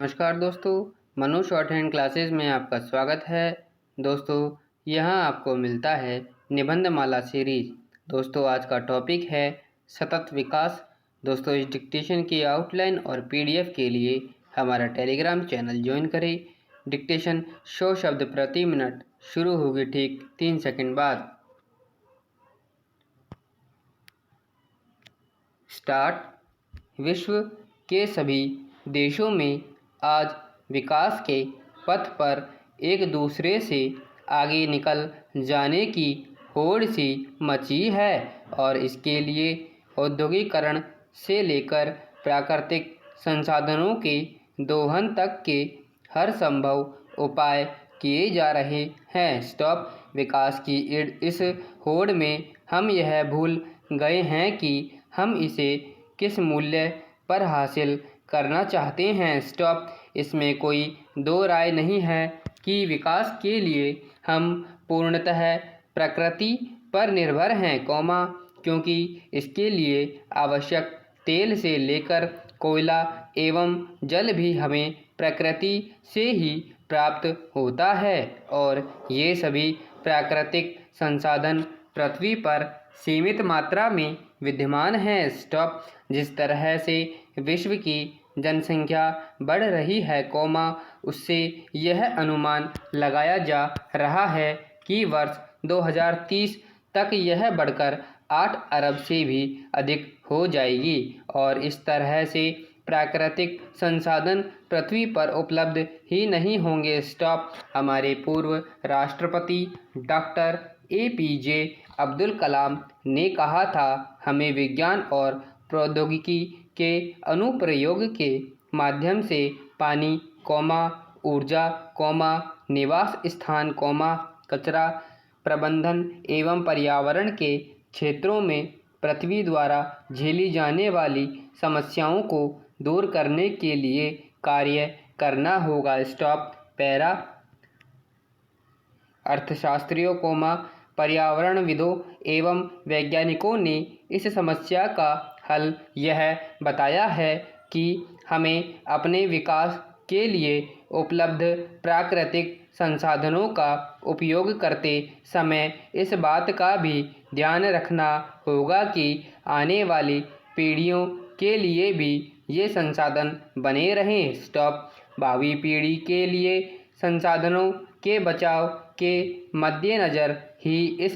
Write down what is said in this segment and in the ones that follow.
नमस्कार दोस्तों, Manu short hand classes में आपका स्वागत है। दोस्तों, यहाँ आपको मिलता है निबंध माला सीरीज। दोस्तों, आज का टॉपिक है सतत विकास। दोस्तों, इस डिक्टेशन की आउटलाइन और पीडीएफ के लिए हमारा टेलीग्राम चैनल ज्वाइन करें। डिक्टेशन 100 शब्द प्रति मिनट शुरू होगी ठीक 3 सेकंड बाद। स्टार्ट। विश्व के सभी देशों में आज विकास के पथ पर एक दूसरे से आगे निकल जाने की होड़ सी मची है और इसके लिए औद्योगिकरण से लेकर प्राकृतिक संसाधनों के दोहन तक के हर संभव उपाय किए जा रहे हैं। स्टॉप। विकास की इस होड़ में हम यह भूल गए हैं कि हम इसे किस मूल्य पर हासिल करना चाहते हैं। स्टॉप। इसमें कोई दो राय नहीं है कि विकास के लिए हम पूर्णतः प्रकृति पर निर्भर हैं, क्योंकि इसके लिए आवश्यक तेल से लेकर कोयला एवं जल भी हमें प्रकृति से ही प्राप्त होता है और ये सभी प्राकृतिक संसाधन पृथ्वी पर सीमित मात्रा में विद्यमान हैं। स्टॉप। जिस तरह से विश्व की जनसंख्या बढ़ रही है, उससे यह अनुमान लगाया जा रहा है कि वर्ष 2030 तक यह बढ़कर 8 अरब से भी अधिक हो जाएगी और इस तरह से प्राकृतिक संसाधन पृथ्वी पर उपलब्ध ही नहीं होंगे। स्टॉप। हमारे पूर्व राष्ट्रपति डॉक्टर APJ अब्दुल कलाम ने कहा था, हमें विज्ञान और प्रौद्योगिकी के अनुप्रयोग के माध्यम से पानी, ऊर्जा, निवास स्थान, कचरा प्रबंधन एवं पर्यावरण के क्षेत्रों में पृथ्वी द्वारा झेली जाने वाली समस्याओं को दूर करने के लिए कार्य करना होगा। स्टॉप। पैरा। अर्थशास्त्रियों, पर्यावरणविदों एवं वैज्ञानिकों ने इस समस्या का हल यह बताया है कि हमें अपने विकास के लिए उपलब्ध प्राकृतिक संसाधनों का उपयोग करते समय इस बात का भी ध्यान रखना होगा कि आने वाली पीढ़ियों के लिए भी ये संसाधन बने रहें। स्टॉप। भावी पीढ़ी के लिए संसाधनों के बचाव के मद्देनज़र ही इस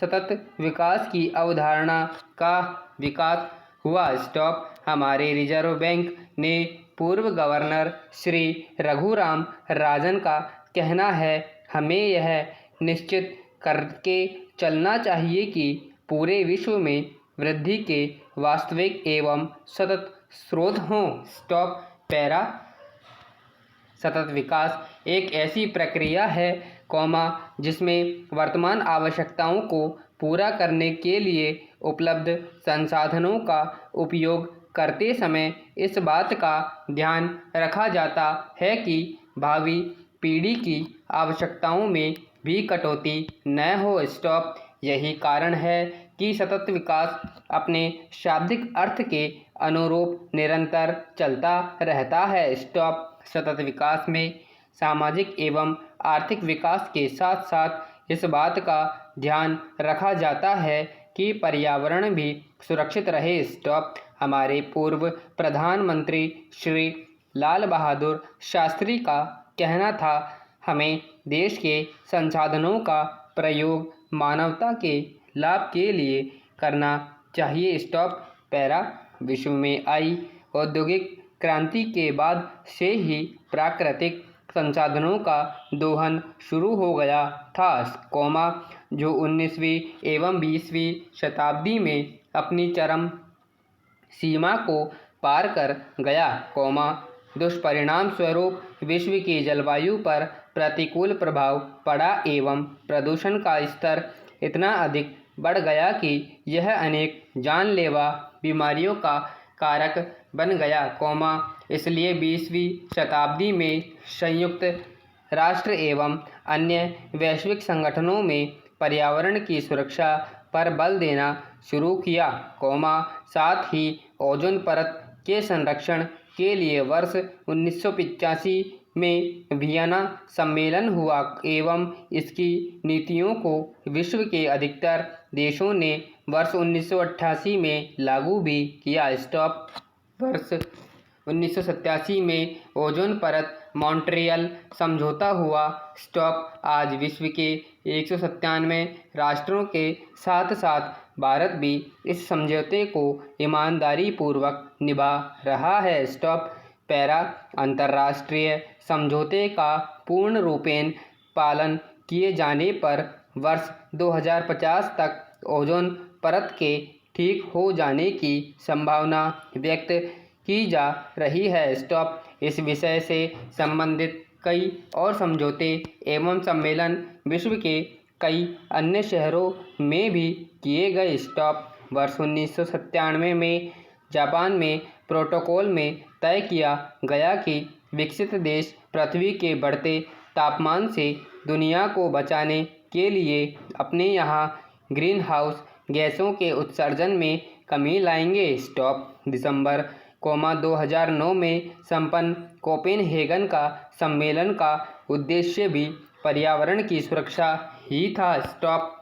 सतत विकास की अवधारणा का विकास हुआ। स्टॉप। हमारे रिजर्व बैंक ने पूर्व गवर्नर श्री रघुराम राजन का कहना है, हमें यह निश्चित करके चलना चाहिए कि पूरे विश्व में वृद्धि के वास्तविक एवं सतत स्रोत हों। स्टॉप। पैरा। सतत विकास एक ऐसी प्रक्रिया है, जिसमें वर्तमान आवश्यकताओं को पूरा करने के लिए उपलब्ध संसाधनों का उपयोग करते समय इस बात का ध्यान रखा जाता है कि भावी पीढ़ी की आवश्यकताओं में भी कटौती न हो। स्टॉप। यही कारण है कि सतत विकास अपने शाब्दिक अर्थ के अनुरूप निरंतर चलता रहता है। स्टॉप। सतत विकास में सामाजिक एवं आर्थिक विकास के साथ साथ इस बात का ध्यान रखा जाता है कि पर्यावरण भी सुरक्षित रहे। स्टॉप। हमारे पूर्व प्रधानमंत्री श्री लाल बहादुर शास्त्री का कहना था, हमें देश के संसाधनों का प्रयोग मानवता के लाभ के लिए करना चाहिए। स्टॉप। पैरा। विश्व में आई औद्योगिक क्रांति के बाद से ही प्राकृतिक संसाधनों का दोहन शुरू हो गया था, जो 19वीं एवं 20वीं शताब्दी में अपनी चरम सीमा को पार कर गया, दुष्परिणाम स्वरूप विश्व की जलवायु पर प्रतिकूल प्रभाव पड़ा एवं प्रदूषण का स्तर इतना अधिक बढ़ गया कि यह अनेक जानलेवा बीमारियों का कारक बन गया, इसलिए 20वीं शताब्दी में संयुक्त राष्ट्र एवं अन्य वैश्विक संगठनों में पर्यावरण की सुरक्षा पर बल देना शुरू किया, साथ ही ओजोन परत के संरक्षण के लिए वर्ष 1985 में वियना सम्मेलन हुआ एवं इसकी नीतियों को विश्व के अधिकतर देशों ने वर्ष 1988 में लागू भी किया। स्टॉप। वर्ष 1987 में ओजोन परत मॉन्ट्रियल समझौता हुआ। स्टॉप। आज विश्व के 197 राष्ट्रों के साथ साथ भारत भी इस समझौते को ईमानदारी पूर्वक निभा रहा है। स्टॉप। पैरा। अंतर्राष्ट्रीय समझौते का पूर्ण रूपेण पालन किए जाने पर वर्ष 2050 तक ओजोन परत के ठीक हो जाने की संभावना व्यक्त की जा रही है। स्टॉप। इस विषय से संबंधित कई और समझौते एवं सम्मेलन विश्व के कई अन्य शहरों में भी किए गए। स्टॉप। वर्ष 1997 में जापान में प्रोटोकॉल में तय किया गया कि विकसित देश पृथ्वी के बढ़ते तापमान से दुनिया को बचाने के लिए अपने यहाँ ग्रीन हाउस गैसों के उत्सर्जन में कमी लाएंगे। स्टॉप। दिसंबर 2009 में संपन्न कोपेनहेगन का सम्मेलन का उद्देश्य भी पर्यावरण की सुरक्षा ही था। स्टॉप।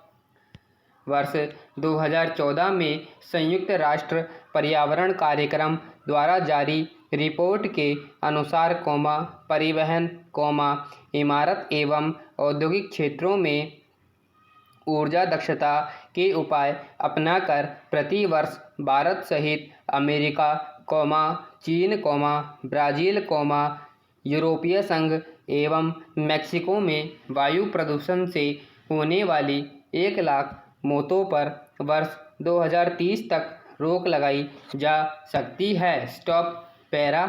वर्ष 2014 में संयुक्त राष्ट्र पर्यावरण कार्यक्रम द्वारा जारी रिपोर्ट के अनुसार परिवहन, इमारत एवं औद्योगिक क्षेत्रों में ऊर्जा दक्षता के उपाय अपनाकर प्रति वर्ष भारत सहित अमेरिका, चीन, ब्राज़ील, यूरोपीय संघ एवं मेक्सिको में वायु प्रदूषण से होने वाली 1 लाख मौतों पर वर्ष 2030 तक रोक लगाई जा सकती है। स्टॉप। पैरा।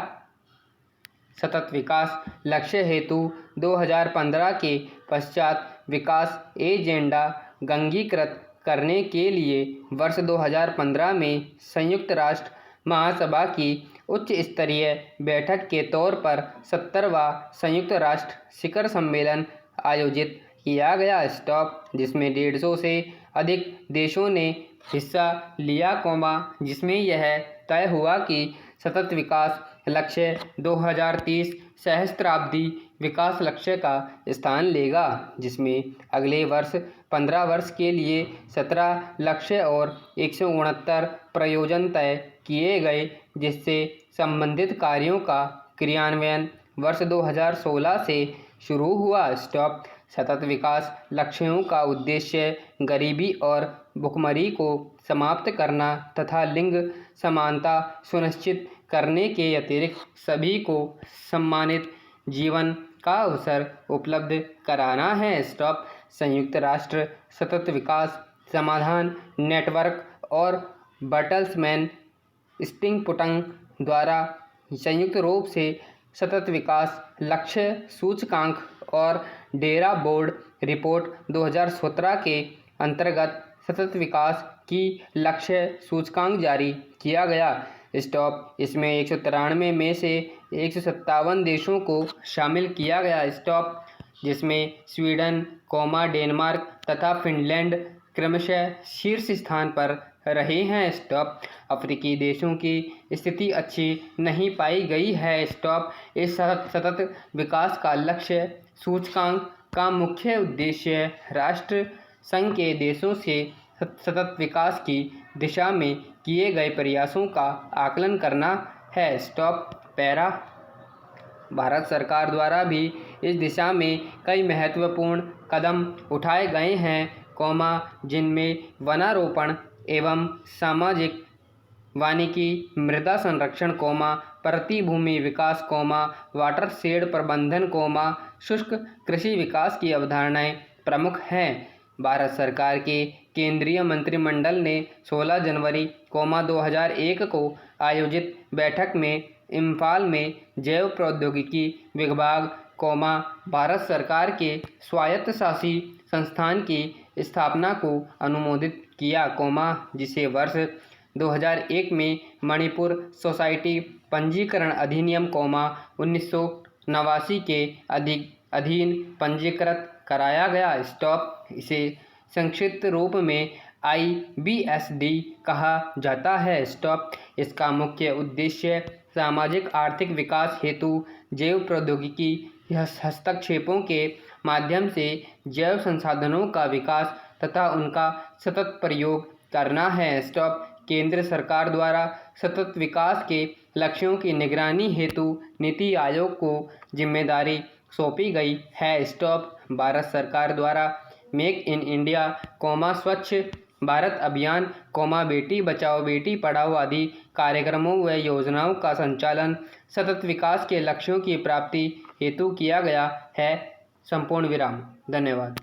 सतत विकास लक्ष्य हेतु 2015 के पश्चात विकास एजेंडा अंगीकृत करने के लिए वर्ष 2015 में संयुक्त राष्ट्र महासभा की उच्च स्तरीय बैठक के तौर पर 70वां संयुक्त राष्ट्र शिखर सम्मेलन आयोजित किया गया। स्टॉप। जिसमें 150 से अधिक देशों ने हिस्सा लिया, जिसमें यह तय हुआ कि सतत विकास लक्ष्य 2030 सहस्त्राब्दी विकास लक्ष्य का स्थान लेगा, जिसमें अगले वर्ष 15 वर्ष के लिए 17 लक्ष्य और 169 प्रयोजन तय किए गए, जिससे संबंधित कार्यों का क्रियान्वयन वर्ष 2016 से शुरू हुआ। स्टॉप। सतत विकास लक्ष्यों का उद्देश्य गरीबी और भुखमरी को समाप्त करना तथा लिंग समानता सुनिश्चित करने के अतिरिक्त सभी को सम्मानित जीवन का अवसर उपलब्ध कराना है। स्टॉप। संयुक्त राष्ट्र सतत विकास समाधान नेटवर्क और बर्टल्समैन स्टिंगपुटंग द्वारा संयुक्त रूप से सतत विकास लक्ष्य सूचकांक और डेरा बोर्ड रिपोर्ट 2017 के अंतर्गत सतत विकास की लक्ष्य सूचकांक जारी किया गया। स्टॉप। इसमें 193 में से 157 देशों को शामिल किया गया। स्टॉप। जिसमें स्वीडन, डेनमार्क तथा फिनलैंड क्रमशः शीर्ष स्थान पर रहे हैं। स्टॉप। अफ्रीकी देशों की स्थिति अच्छी नहीं पाई गई है। स्टॉप। इस सतत विकास का लक्ष्य सूचकांक का मुख्य उद्देश्य राष्ट्र संघ के देशों से सतत विकास की दिशा में किए गए प्रयासों का आकलन करना है। स्टॉप। पैरा। भारत सरकार द्वारा भी इस दिशा में कई महत्वपूर्ण कदम उठाए गए हैं, जिनमें वनारोपण एवं सामाजिक वानिकी, मृदा संरक्षण, प्रतिभूमि विकास, वाटरशेड प्रबंधन, शुष्क कृषि विकास की अवधारणाएं प्रमुख हैं। भारत सरकार के केंद्रीय मंत्रिमंडल ने 16 जनवरी 2001 को आयोजित बैठक में इम्फाल में जैव प्रौद्योगिकी विभाग, भारत सरकार के स्वायत्तशासी संस्थान की स्थापना को अनुमोदित किया, जिसे वर्ष 2001 में मणिपुर सोसाइटी पंजीकरण अधिनियम, 1989 के अधीन पंजीकृत कराया गया। स्टॉप। इसे संक्षिप्त रूप में IBSD कहा जाता है। स्टॉप। इसका मुख्य उद्देश्य सामाजिक आर्थिक विकास हेतु जैव प्रौद्योगिकी हस्तक्षेपों के माध्यम से जैव संसाधनों का विकास तथा उनका सतत प्रयोग करना है। स्टॉप। केंद्र सरकार द्वारा सतत विकास के लक्ष्यों की निगरानी हेतु नीति आयोग को जिम्मेदारी सौंपी गई है। स्टॉप। भारत सरकार द्वारा मेक इन इंडिया, स्वच्छ भारत अभियान, बेटी बचाओ बेटी पढ़ाओ आदि कार्यक्रमों व योजनाओं का संचालन सतत विकास के लक्ष्यों की प्राप्ति हेतु किया गया है। संपूर्ण विराम। धन्यवाद।